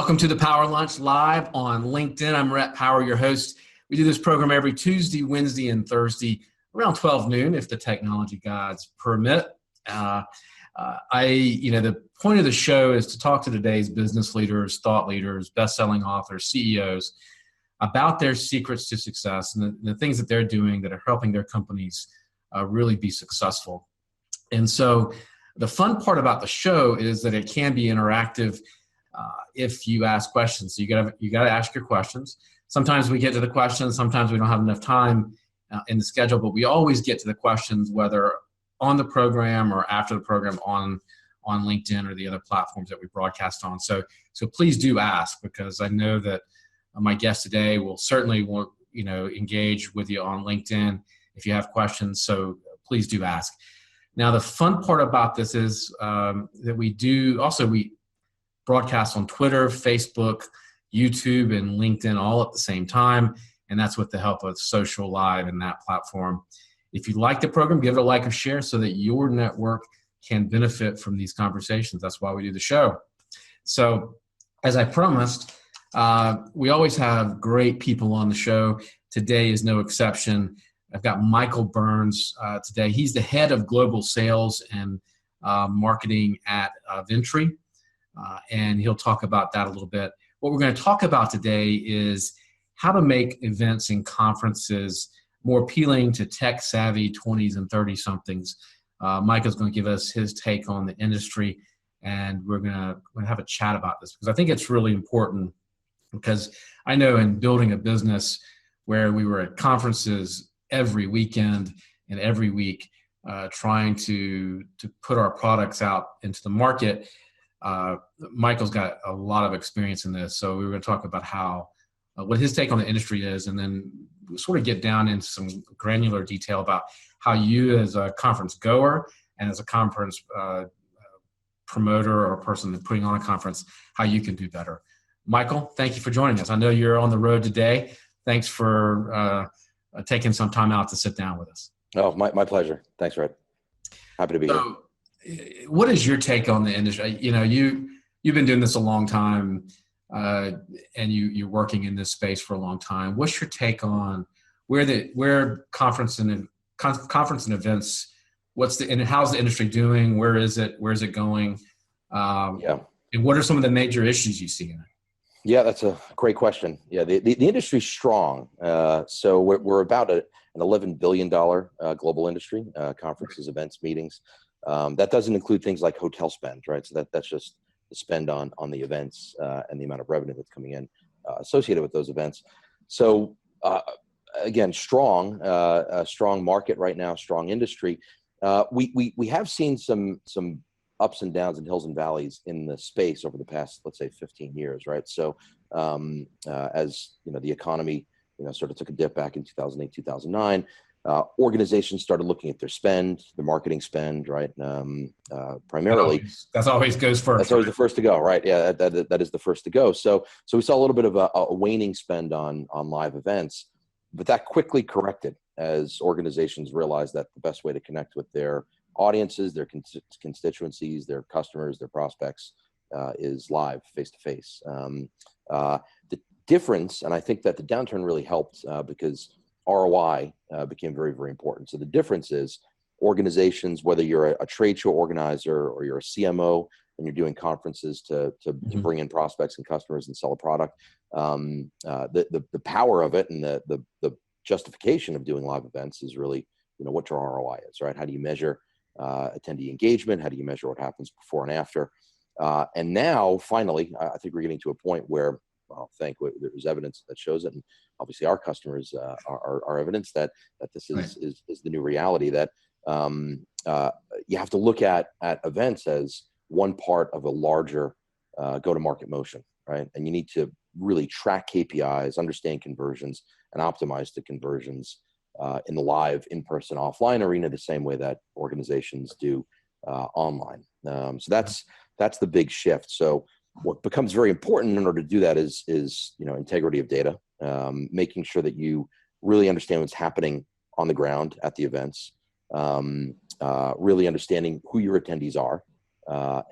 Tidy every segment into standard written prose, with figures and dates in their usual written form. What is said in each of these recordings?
Welcome to the Power Lunch live on LinkedIn. I'm Rhett Power, your host. We do this program every Tuesday, Wednesday, and Thursday around 12 noon, if the technology gods permit. The point of the show is to talk to today's business leaders, thought leaders, best-selling authors, CEOs about their secrets to success and the things that they're doing that are helping their companies really be successful. And so the fun part about the show is that it can be interactive if you ask questions. So you gotta ask your questions. Sometimes we get to the questions, sometimes we don't have enough time in the schedule, but we always get to the questions, whether on the program or after the program on LinkedIn or the other platforms that we broadcast on. So please do ask, because I know that my guest today will certainly engage with you on LinkedIn if you have questions. So please do ask. Now, the fun part about this is that we broadcast on Twitter, Facebook, YouTube, and LinkedIn all at the same time. And that's with the help of Social Live and that platform. If you like the program, give it a like or share so that your network can benefit from these conversations. That's why we do the show. So as I promised, we always have great people on the show. Today is no exception. I've got Michael Burns today. He's the head of global sales and marketing at Ventry. And he'll talk about that a little bit. What we're going to talk about today is how to make events and conferences more appealing to tech-savvy 20s and 30-somethings. Michael's going to give us his take on the industry, and we're going to have a chat about this, because I think it's really important, because I know in building a business where we were at conferences every weekend and every week trying to put our products out into the market, Michael's got a lot of experience in this. So we were going to talk about what his take on the industry is, and then sort of get down into some granular detail about how you as a conference goer and as a conference promoter or person that's putting on a conference, how you can do better. Michael, thank you for joining us. I know you're on the road today. Thanks for taking some time out to sit down with us. Oh, my pleasure. Thanks, Rhett. Happy to be here. What is your take on the industry? You've been doing this a long time, and you're working in this space for a long time. What's your take on where conference and events? And how's the industry doing? Where is it? Where's it going? And what are some of the major issues you see in it? Yeah, that's a great question. Yeah, the industry's strong. So we're about an $11 billion global industry, conferences, events, meetings. That doesn't include things like hotel spend, right? So that's just the spend on the events and the amount of revenue that's coming in associated with those events. So again, strong market right now, strong industry. We have seen some ups and downs and hills and valleys in the space over the past, let's say, 15 years, right? So as the economy sort of took a dip back in 2008, 2009. Organizations started looking at their spend, their marketing spend, right? Primarily. That always goes first. That's always the first to go, right? Yeah, that is the first to go. So we saw a little bit of a waning spend on live events, but that quickly corrected as organizations realized that the best way to connect with their audiences, their constituencies, their customers, their prospects is live, face-to-face. The difference, and I think that the downturn really helped because ROI became very, very important. So the difference is organizations, whether you're a trade show organizer or you're a CMO and you're doing conferences to bring in prospects and customers and sell a product, the power of it and the justification of doing live events is really, what your ROI is, right? How do you measure attendee engagement? How do you measure what happens before and after? And now, finally, I think we're getting to a point where there's evidence that shows it, and obviously our customers are evidence that this is the new reality, that you have to look at events as one part of a larger go-to-market motion, right? And you need to really track KPIs, understand conversions, and optimize the conversions in the live, in-person, offline arena the same way that organizations do online. So that's the big shift. So what becomes very important in order to do that is integrity of data, making sure that you really understand what's happening on the ground at the events, really understanding who your attendees are,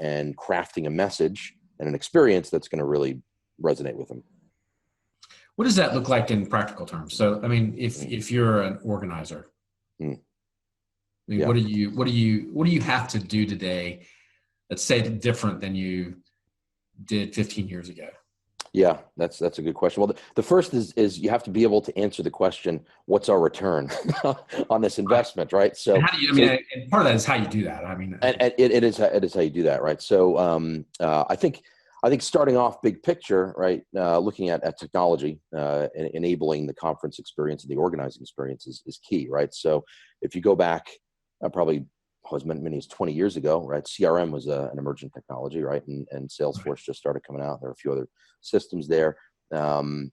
and crafting a message and an experience that's going to really resonate with them. What does that look like in practical terms? So, I mean, if you're an organizer, I mean, Yeah. what do you have to do today that's say different than you did 15 years ago? Yeah, that's a good question. Well, the first is you have to be able to answer the question, what's our return on this investment, right? So, and how do you, I mean, and part of that is how you do that. I mean, and it is how you do that, right? So, I think starting off big picture, right, looking at technology, enabling the conference experience and the organizing experience is key, right? So, if you go back, probably as many as 20 years ago, right? CRM was an emergent technology, right? And Salesforce just started coming out. There are a few other systems there. And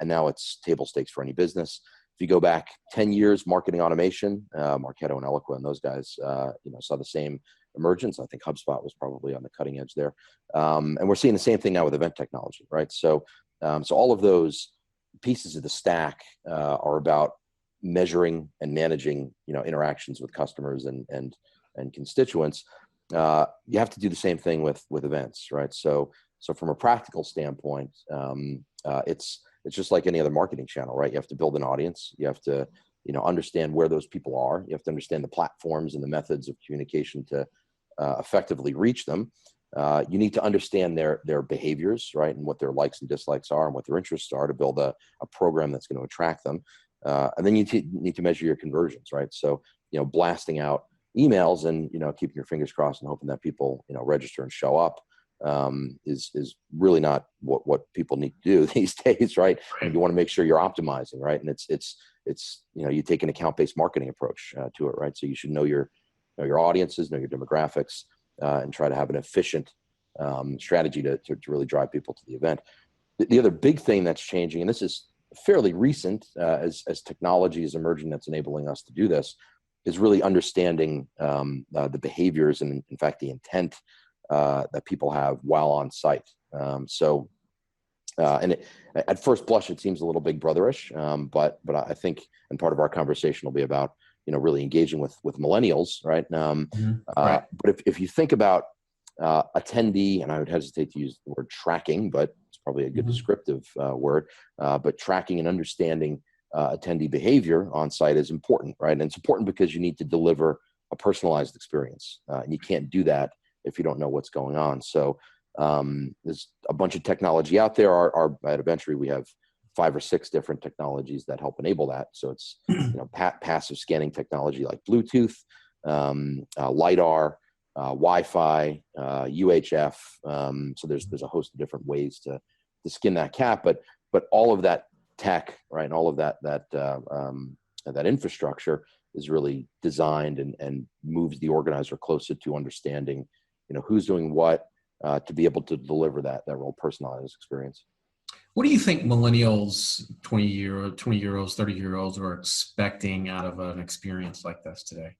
now it's table stakes for any business. If you go back 10 years, marketing automation, Marketo and Eloqua and those guys, saw the same emergence. I think HubSpot was probably on the cutting edge there. And we're seeing the same thing now with event technology, right? So all of those pieces of the stack are about measuring and managing, interactions with customers and constituents. You have to do the same thing with events, right? So from a practical standpoint, it's just like any other marketing channel, right? You have to build an audience. You have to, understand where those people are. You have to understand the platforms and the methods of communication to effectively reach them. You need to understand their behaviors, right? And what their likes and dislikes are and what their interests are to build a program that's going to attract them. And then you need to measure your conversions, right? So, blasting out emails and, keeping your fingers crossed and hoping that people, register and show up is really not what people need to do these days, right? And you want to make sure you're optimizing, right? And it's you take an account-based marketing approach to it, right? So you should know your audiences, know your demographics, and try to have an efficient strategy to really drive people to the event. The other big thing that's changing, and this is fairly recent as technology is emerging that's enabling us to do this, is really understanding the behaviors and, in fact, the intent that people have while on site. At first blush, it seems a little big brotherish, but I think, and part of our conversation will be about, really engaging with millennials, right? Right. But if you think about attendee, and I would hesitate to use the word tracking, but it's probably a good descriptive word, but tracking and understanding attendee behavior on site is important, right? And it's important because you need to deliver a personalized experience, and you can't do that if you don't know what's going on. So there's a bunch of technology out there. At Eventury, we have 5 or 6 different technologies that help enable that. So it's passive scanning technology like Bluetooth, LiDAR, Wi-Fi, UHF. So there's a host of different ways to skin that cat, but all of that tech, right, and all of that infrastructure is really designed and moves the organizer closer to understanding, who's doing what, to be able to deliver that real personalized experience. What do you think millennials, 20-year-olds, 30-year-olds are expecting out of an experience like this today?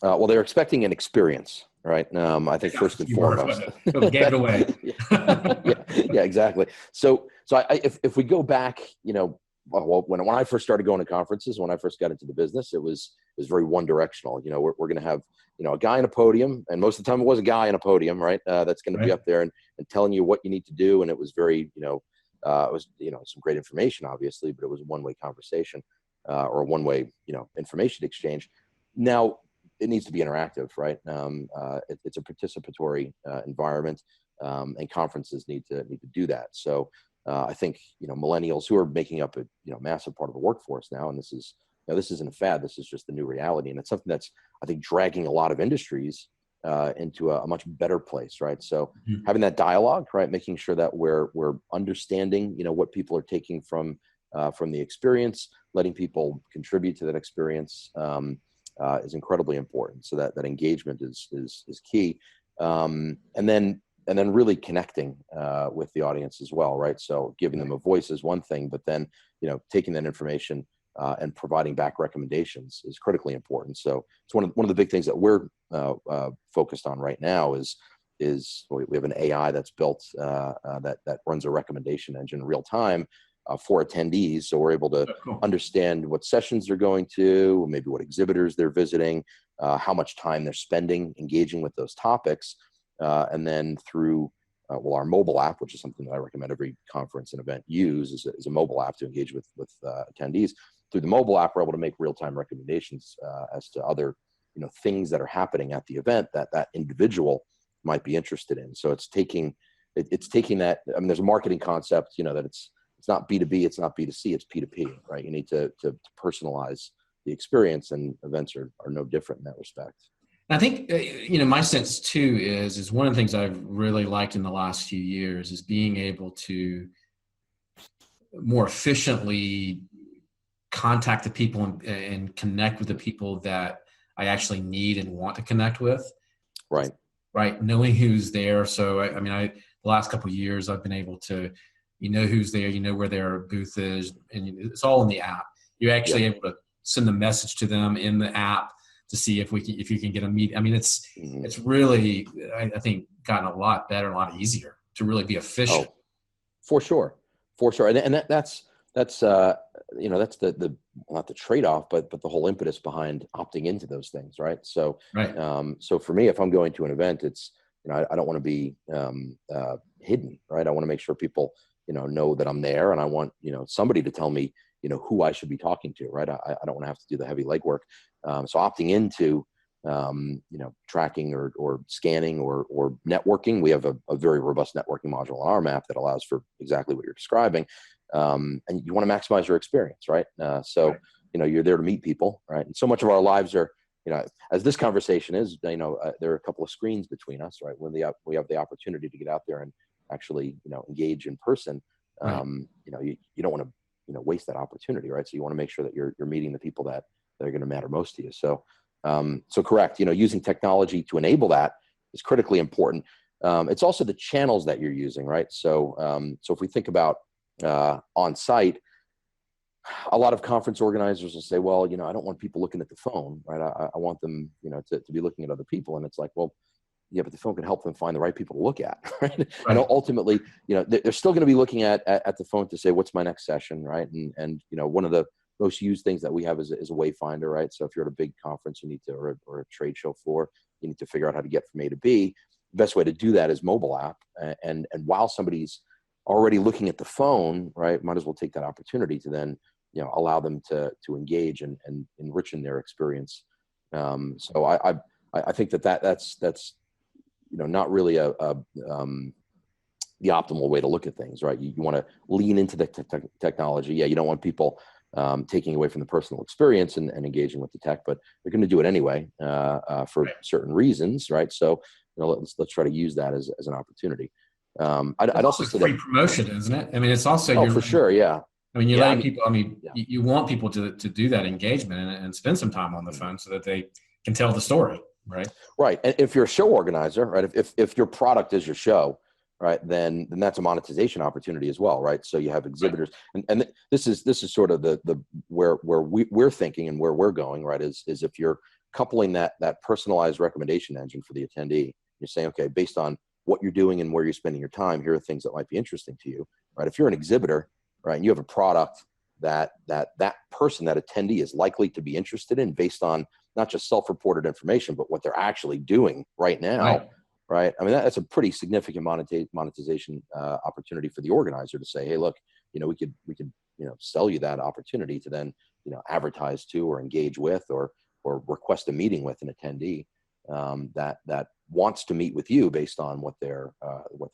Well, they're expecting an experience, right? I think first and foremost. Gave it away. yeah, exactly. So if we go back, well, when I first started going to conferences, when I first got into the business, it was very one directional. We're going to have, a guy on a podium, and most of the time it was a guy on a podium, right? That's going to be up there and telling you what you need to do. And it was very, it was, some great information, obviously, but it was a one-way conversation or a one-way, information exchange. Now it needs to be interactive, right? It's a participatory environment, and conferences need to do that. So I think, millennials who are making up a, massive part of the workforce now, and this isn't a fad, this is just the new reality. And it's something that's, I think, dragging a lot of industries into a much better place, right? So having that dialogue, right, making sure that we're understanding, what people are taking from the experience, letting people contribute to that experience is incredibly important. So that engagement is key. And then really connecting with the audience as well, right? So giving them a voice is one thing, but then, taking that information and providing back recommendations is critically important. So it's one of the big things that we're focused on right now is we have an AI that's built that runs a recommendation engine in real time for attendees. So we're able to understand what sessions they're going to, maybe what exhibitors they're visiting, how much time they're spending engaging with those topics. And then through well, our mobile app, which is something that I recommend every conference and event use, is a mobile app to engage with attendees. Through the mobile app, we're able to make real-time recommendations as to other things that are happening at the event that individual might be interested in. So it's taking that. I mean, there's a marketing concept, that it's not B2B, it's not B2C, it's P2P, right? You need to personalize the experience, and events are no different in that respect. I think, my sense too is one of the things I've really liked in the last few years is being able to more efficiently contact the people and connect with the people that I actually need and want to connect with. Right. Right. Knowing who's there. So, the last couple of years I've been able to, who's there, where their booth is, and it's all in the app. You're actually able to send a message to them in the app to see if you can get a meet. It's really, I think, gotten a lot better, a lot easier to really be efficient. Oh, for sure. And that's the not the trade-off, but the whole impetus behind opting into those things. Right. So, so for me, if I'm going to an event, it's, I don't want to be hidden, right? I want to make sure people, know that I'm there, and I want, somebody to tell me, who I should be talking to, right? I don't want to have to do the heavy legwork. So opting into, tracking or scanning or networking. We have a very robust networking module on our map that allows for exactly what you're describing. And you want to maximize your experience, right? So, you're there to meet people, right? And so much of our lives are, as this conversation is, there are a couple of screens between us, right? When we have the opportunity to get out there and actually, engage in person, you don't want to, waste that opportunity, right? So you want to make sure that you're meeting the people that are going to matter most to you. So, so correct, using technology to enable that is critically important. It's also the channels that you're using, right? So, so if we think about on site, a lot of conference organizers will say, well, I don't want people looking at the phone, right? I want them, to be looking at other people. And it's like, well, yeah, but the phone can help them find the right people to look at, right? And ultimately, they're still going to be looking at the phone to say, what's my next session, right? And one of the most used things that we have is a wayfinder, right? So if you're at a big conference, you need to, or a trade show floor, you need to figure out how to get from A to B. The best way to do that is mobile app. And while somebody's already looking at the phone, right, might as well take that opportunity to then, allow them to engage and enrich in their experience. So I think that's not really the optimal way to look at things, right? You want to lean into the technology. Yeah, you don't want people taking away from the personal experience and engaging with the tech, but they're going to do it anyway for certain reasons, right? So let's try to use that as an opportunity. I'd also say free promotion, isn't it? It's also for sure, yeah. You're letting people. You want people to do that engagement and spend some time on the phone so that they can tell the story, right? Right. And if you're a show organizer, right, if your product is your show, right, then that's a monetization opportunity as well, right? So you have exhibitors, and this is sort of the where we're thinking and where we're going, right? Is if you're coupling that personalized recommendation engine for the attendee, you're saying, okay, based on what you're doing and where you're spending your time, here are things that might be interesting to you, right? If you're an exhibitor, right, and you have a product that person, that attendee is likely to be interested in based on not just self-reported information, but what they're actually doing right now, right? That's a pretty significant monetization opportunity for the organizer to say, hey, look, we could sell you that opportunity to then, advertise to or engage with or request a meeting with an attendee that wants to meet with you based on what their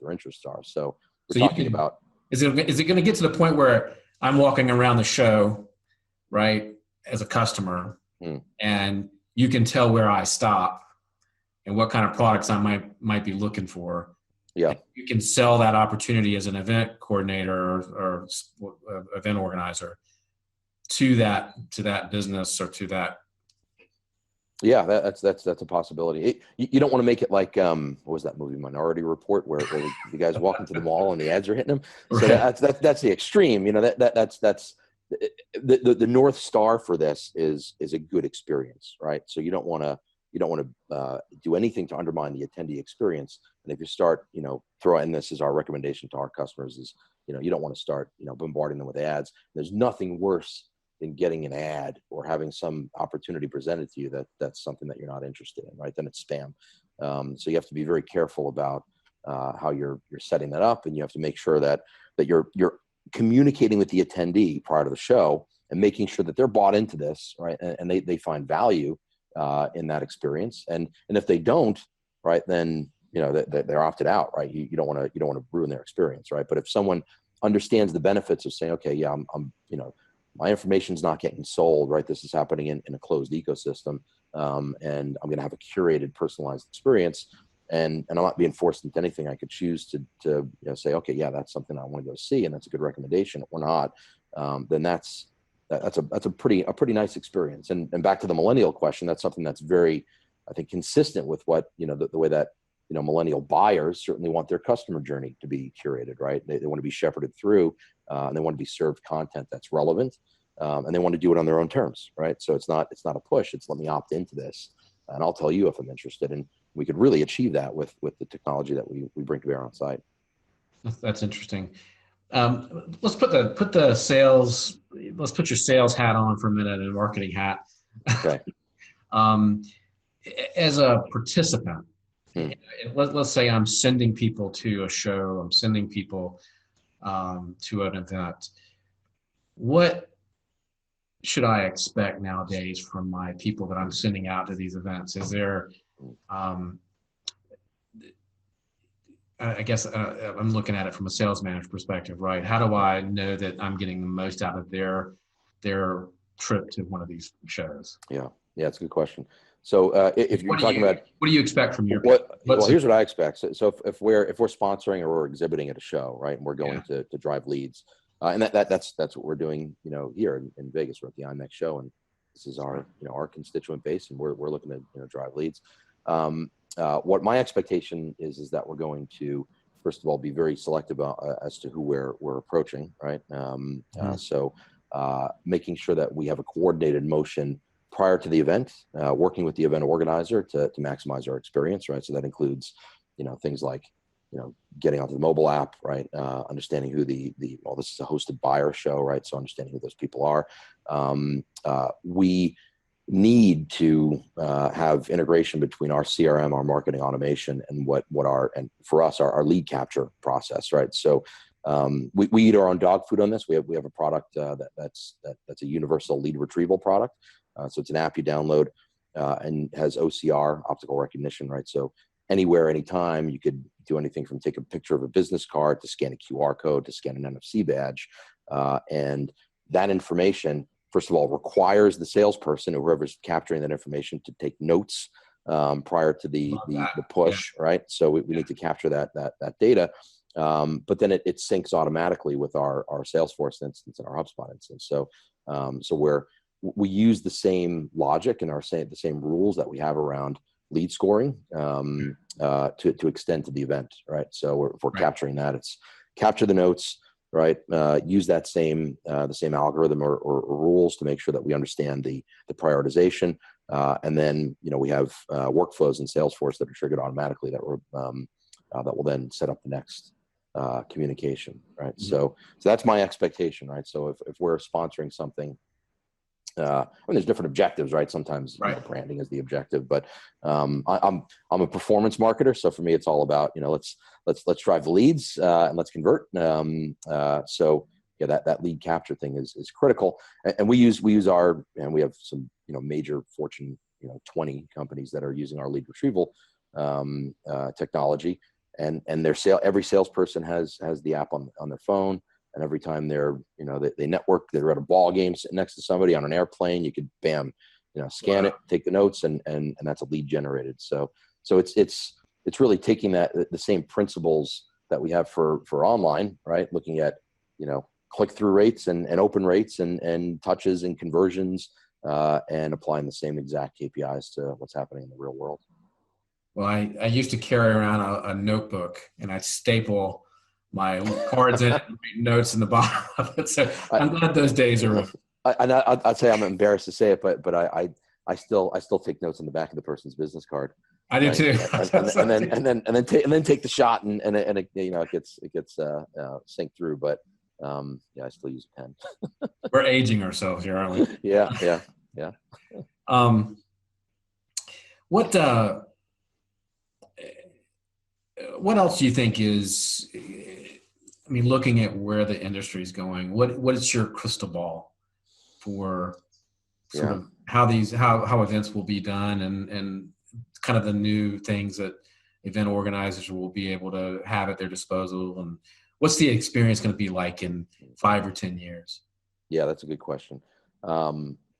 interests are. So we're talking about. Is it going to get to the point where I'm walking around the show, right, as a customer, and you can tell where I stop and what kind of products I might be looking for? Yeah, you can sell that opportunity as an event coordinator or event organizer to that business or to that. Yeah, that's a possibility. You don't want to make it like what was that movie, Minority Report, where the guys walk into the mall and the ads are hitting them. So that's the extreme. That's the North Star for this is a good experience, right? So you don't want to do anything to undermine the attendee experience. And if you start, throwing this as our recommendation to our customers is, you don't want to start, bombarding them with ads. There's nothing worse than getting an ad or having some opportunity presented to you that's something that you're not interested in, right? Then it's spam. So you have to be very careful about how you're setting that up, and you have to make sure that you're communicating with the attendee prior to the show and making sure that they're bought into this, right? And they find value in that experience. And if they don't, right, then they're opted out, right? You don't want to ruin their experience, right? But if someone understands the benefits of saying, okay, yeah, I'm my information's not getting sold, right? This is happening in a closed ecosystem, and I'm going to have a curated, personalized experience, and I'm not being forced into anything. I could choose to say, okay, yeah, that's something I want to go see, and that's a good recommendation, or not. Then that's a pretty nice experience. And back to the millennial question, that's something that's very, I think, consistent with what the way that millennial buyers certainly want their customer journey to be curated, right? They want to be shepherded through, and they want to be served content that's relevant, and they want to do it on their own terms, right? So it's not a push. It's let me opt into this, and I'll tell you if I'm interested. And we could really achieve that with the technology that we bring to bear on site. That's interesting. Let's put the sales. Let's put your sales hat on for a minute and marketing hat. Okay. As a participant, let's say I'm sending people to a show. I'm sending people to an event. What should I expect nowadays from my people that I'm sending out to these events? Is there, I guess I'm looking at it from a sales manager perspective, right? How do I know that I'm getting the most out of their trip to one of these shows? Yeah, it's a good question. So if you're talking about, what do you expect from your? Well, here's what I expect. So if we're sponsoring or we're exhibiting at a show, right, and we're going to drive leads, and that's what we're doing, here in Vegas. We're at the IMEX show, and this is our our constituent base, and we're looking to drive leads. What my expectation is that we're going to, first of all, be very selective as to who we're approaching, right? So making sure that we have a coordinated motion prior to the event, working with the event organizer to maximize our experience, right? So that includes, things like, getting onto the mobile app, right? Understanding who this is a hosted buyer show, right? So understanding who those people are. We need to have integration between our CRM, our marketing automation, and and for us, our lead capture process, right? So we eat our own dog food on this. We have a product that's a universal lead retrieval product. So it's an app you download and has OCR, optical recognition, right? So anywhere, anytime, you could do anything from take a picture of a business card to scan a QR code to scan an NFC badge. And that information, first of all, requires the salesperson or whoever's capturing that information to take notes prior to the push, right? So we need to capture that data. But then it syncs automatically with our Salesforce instance and our HubSpot instance. So we use the same logic and the same rules that we have around lead scoring to extend to the event, right? So if we're capturing that, it's capture the notes, right? Use that the same algorithm or rules to make sure that we understand the prioritization, and then we have workflows in Salesforce that are triggered automatically that will then set up the next communication, right? Mm-hmm. So that's my expectation, right? So if we're sponsoring something. There's different objectives, right? Sometimes branding is the objective, but I'm a performance marketer, so for me, it's all about let's drive the leads and let's convert. So that lead capture thing is critical, and we have some major Fortune 20 companies that are using our lead retrieval technology, and every salesperson has the app on their phone. And every time they network, they're at a ball game sitting next to somebody on an airplane, you could scan it, take the notes, and that's a lead generated. So it's really taking the same principles that we have for online, right? Looking at click-through rates and open rates and touches and conversions, and applying the same exact KPIs to what's happening in the real world. Well, I used to carry around a notebook, and I'd staple my cards in, notes in the bottom of it. So I'm glad those days are over. I'd say I'm embarrassed to say it, but I still take notes on the back of the person's business card. I do too. and then take the shot and it gets synced through. But I still use a pen. We're aging ourselves here, aren't we? Yeah. What what else do you think is, I mean, looking at where the industry is going, what is your crystal ball for sort Yeah. of how events will be done, and kind of the new things that event organizers will be able to have at their disposal, and what's the experience going to be like in 5 or 10 years? Yeah, that's a good question.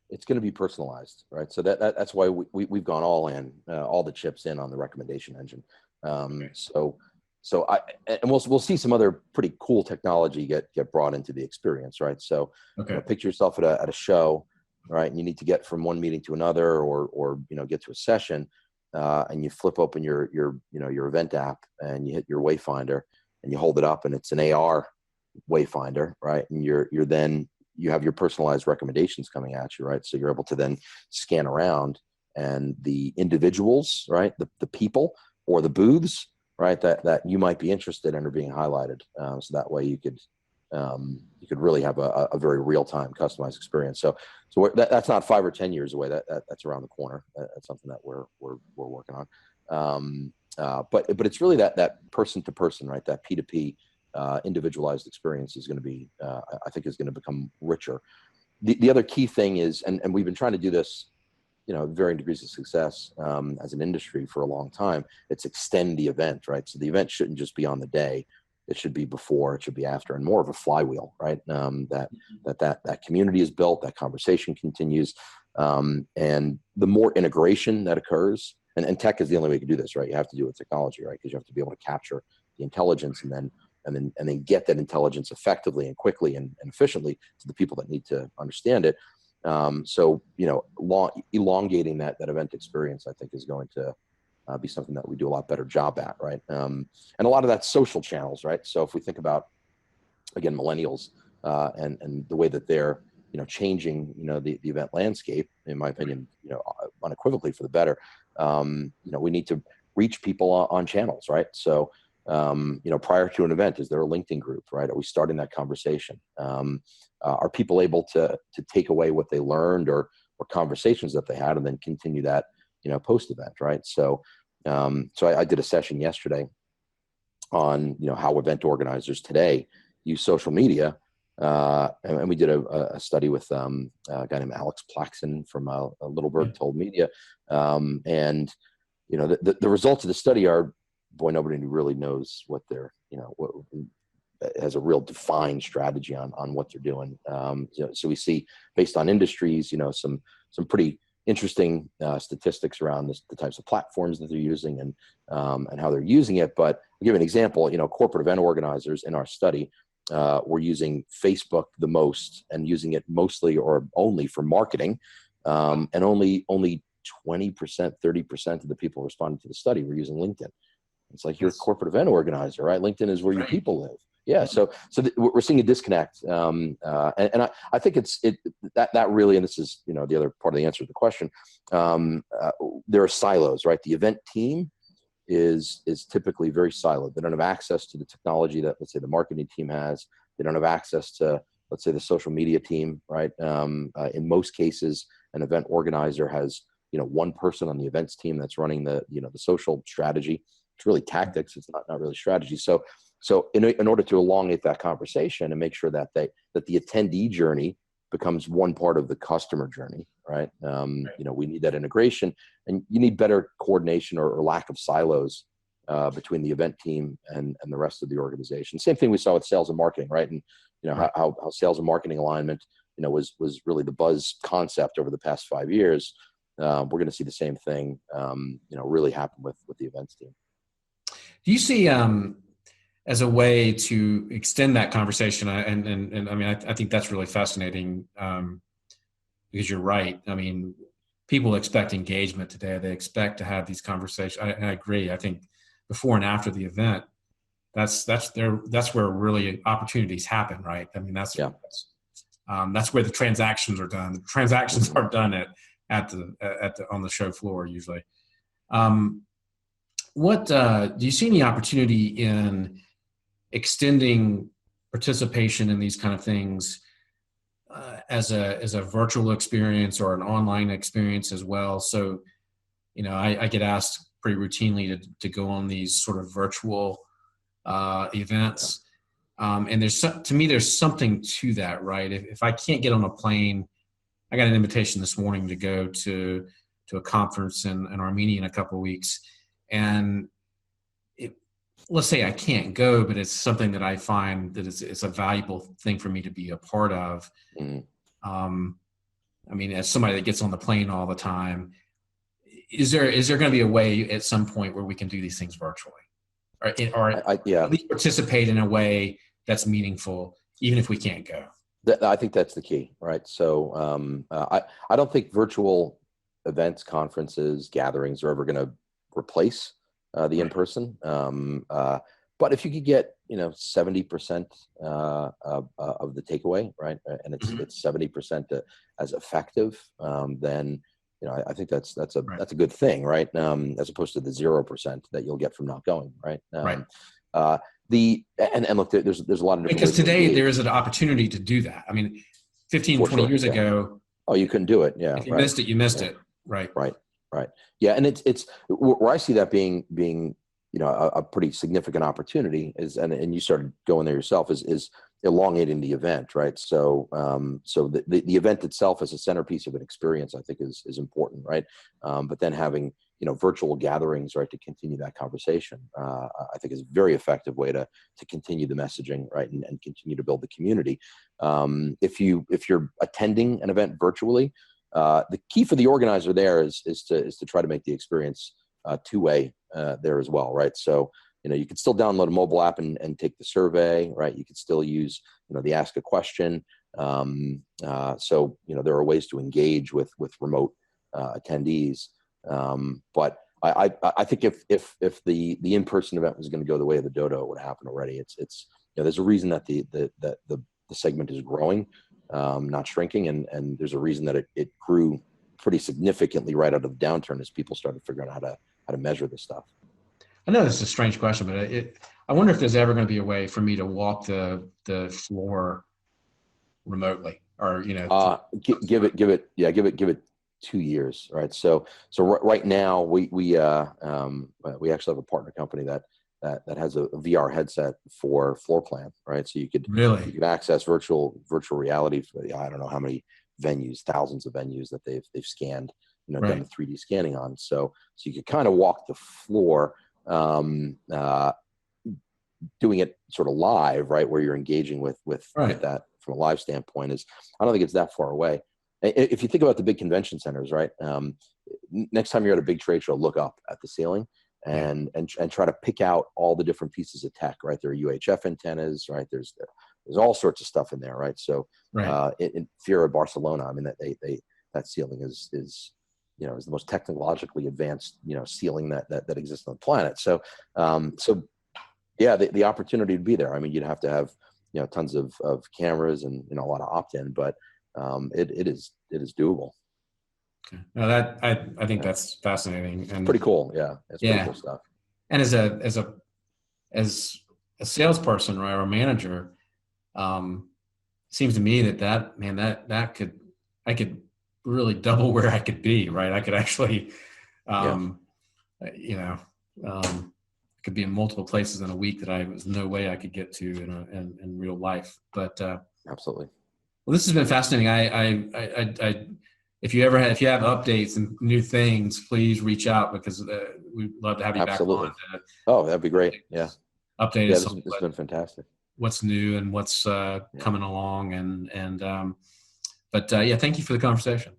It's going to be personalized, right? So that's why we've gone all in, all the chips in on the recommendation engine. Okay. And we'll see some other pretty cool technology get brought into the experience, right? So, Okay. picture yourself at a show, right? And you need to get from one meeting to another, or get to a session, and you flip open your event app, and you hit your Wayfinder, and you hold it up, and it's an AR Wayfinder, right? And you have your personalized recommendations coming at you, right? So you're able to then scan around, and the individuals, right, the people or the booths, right, that you might be interested in are being highlighted. So that way you could really have a very real-time customized experience. So that's not 5 or 10 years away. That's around the corner. That's something that we're working on. But it's really that person to person, right? That P2P individualized experience is going to be, I think, is going to become richer. The other key thing is, and we've been trying to do this, varying degrees of success as an industry for a long time. It's extend the event, right? So the event shouldn't just be on the day; it should be before, it should be after, and more of a flywheel, right? That community is built, that conversation continues, and the more integration that occurs, and tech is the only way you can do this, right? You have to do it with technology, right? Because you have to be able to capture the intelligence and then get that intelligence effectively and quickly and efficiently to the people that need to understand it. So elongating that event experience, I think, is going to be something that we do a lot better job at, right? And a lot of that's social channels, right? So if we think about, again, millennials and the way that they're changing the event landscape, in my opinion, unequivocally for the better. We need to reach people on channels, right? So prior to an event, is there a LinkedIn group, right? Are we starting that conversation? Are people able to take away what they learned or conversations that they had and then continue that, post event, right? So I did a session yesterday on, how event organizers today use social media. And we did a study with a guy named Alex Plaxton from a Little Bird Told Media. And, the results of the study are, boy, nobody really knows what they're, what has a real defined strategy on what they're doing. So we see, based on industries, some pretty interesting statistics around the types of platforms that they're using and how they're using it. But I'll give you an example. Corporate event organizers in our study were using Facebook the most and using it mostly or only for marketing, and only 20%, 30% of the people responding to the study were using LinkedIn. It's like, you're a corporate event organizer, right? LinkedIn is where your people live. Yeah. So we're seeing a disconnect. And I think that really, and this is, the other part of the answer to the question. There are silos, right? The event team is typically very siloed. They don't have access to the technology that, let's say, the marketing team has. They don't have access to, let's say, the social media team, right? In most cases, an event organizer has, one person on the events team that's running the social strategy. It's really tactics. It's not really strategy. So in order to elongate that conversation and make sure that the attendee journey becomes one part of the customer journey, right? We need that integration, and you need better coordination or lack of silos between the event team and the rest of the organization. Same thing we saw with sales and marketing, right? And how sales and marketing alignment, was really the buzz concept over the past 5 years. We're going to see the same thing, really happen with the events team. Do you see, as a way to extend that conversation, and I mean, I think that's really fascinating, because you're right. I mean, people expect engagement today. They expect to have these conversations. I agree. I think before and after the event, that's where really opportunities happen, right? I mean, that's where the transactions are done. The transactions are done on the show floor usually. What do you see any opportunity in extending participation in these kind of things as a virtual experience or an online experience as well? So, I get asked pretty routinely to go on these sort of virtual events. And to me, there's something to that, right? If I can't get on a plane, I got an invitation this morning to go to a conference in Armenia in a couple of weeks. And let's say I can't go, but it's something that I find that it's a valuable thing for me to be a part of. I mean, as somebody that gets on the plane all the time, is there going to be a way at some point where we can do these things virtually, or at least participate in a way that's meaningful, even if we can't go? I think that's the key, right? So I don't think virtual events, conferences, gatherings are ever going to replace the in-person. But if you could get 70% of the takeaway, right, and it's 70% as effective, then I think that's a good thing, right? As opposed to the 0% that you'll get from not going, right? Right. And look, there's a lot of different because today there is an opportunity to do that. I mean, 15, 20 years ago, you couldn't do it. Yeah. If you missed it, you missed it. Right. Right. Yeah. And it's where I see that being a pretty significant opportunity is, and you started going there yourself, is elongating the event, right? So the event itself as a centerpiece of an experience, I think is important, right? But then having virtual gatherings, right, to continue that conversation, I think is a very effective way to continue the messaging, right, and continue to build the community. If you're attending an event virtually, the key for the organizer there is to try to make the experience two-way there as well, right? So you can still download a mobile app and take the survey, right? You could still use the ask a question. So there are ways to engage with remote attendees. But I think if the in-person event was going to go the way of the dodo, it would happen already. It's there's a reason that the segment is growing, not shrinking, and there's a reason that it grew pretty significantly right out of the downturn as people started figuring out how to measure this stuff. I know this is a strange question, but I wonder if there's ever going to be a way for me to walk the floor remotely, or give it 2 years, right? So right now we actually have a partner company that has a VR headset for floor plan, right? So you could access virtual reality for I don't know how many venues, thousands of venues that they've scanned, done the 3D scanning on. So you could kind of walk the floor, doing it sort of live, right, where you're engaging with that from a live standpoint. I don't think it's that far away. If you think about the big convention centers, right, next time you're at a big trade show, look up at the ceiling and try to pick out all the different pieces of tech, right? There are UHF antennas, right? There's all sorts of stuff in there, right? So in Fiera, Barcelona, I mean, that ceiling is the most technologically advanced ceiling that exists on the planet. So yeah, the opportunity to be there. I mean, you'd have to have tons of cameras and a lot of opt-in, but it is doable. Okay. No, I think that's fascinating and pretty cool. Yeah, it's pretty cool stuff. And as a salesperson, right, or a manager, seems to me that I could really double where I could be, right? I could actually, could be in multiple places in a week that was no way I could get to in real life. But absolutely. Well, this has been fascinating. If you have updates and new things, please reach out, because we'd love to have you back on. That'd be great. Yeah. Update us. This has been fantastic. What's new and what's coming along, but thank you for the conversation.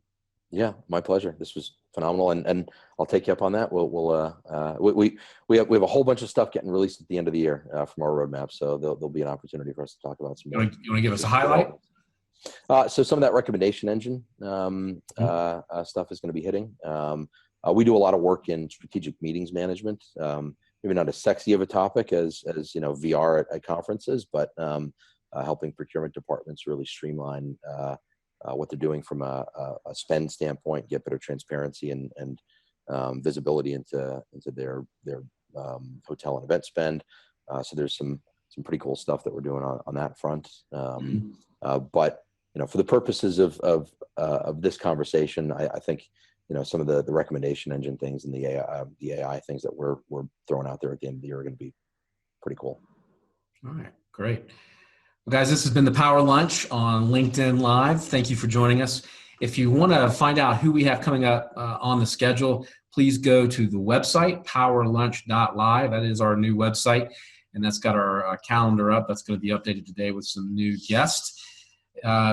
Yeah, my pleasure. This was phenomenal, and I'll take you up on that. We have a whole bunch of stuff getting released at the end of the year from our roadmap, so there'll be an opportunity for us to talk about some. You want to give us a highlight? So some of that recommendation engine stuff is going to be hitting. We do a lot of work in strategic meetings management. Maybe not as sexy of a topic as VR at conferences, but helping procurement departments really streamline what they're doing from a spend standpoint, get better transparency and visibility into their hotel and event spend. So there's some pretty cool stuff that we're doing on that front. But for the purposes of this conversation, I think some of the recommendation engine things and the AI things that we're throwing out there at the end of the year are going to be pretty cool. All right, great. Well, guys, this has been the Power Lunch on LinkedIn Live. Thank you for joining us. If you want to find out who we have coming up on the schedule, please go to the website, powerlunch.live. That is our new website, and that's got our calendar up. That's going to be updated today with some new guests.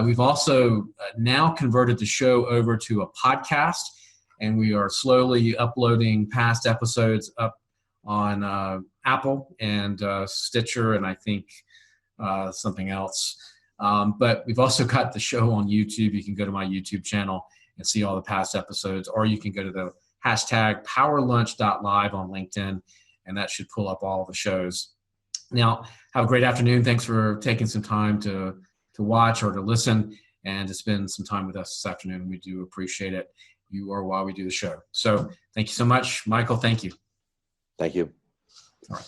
We've also now converted the show over to a podcast, and we are slowly uploading past episodes up on Apple and Stitcher, and I think something else. But we've also got the show on YouTube. You can go to my YouTube channel and see all the past episodes, or you can go to the hashtag powerlunch.live on LinkedIn, and that should pull up all the shows. Now, have a great afternoon. Thanks for taking some time to watch or to listen and to spend some time with us this afternoon. We do appreciate it. You are why we do the show. So thank you so much, Michael. Thank you. Thank you. All right.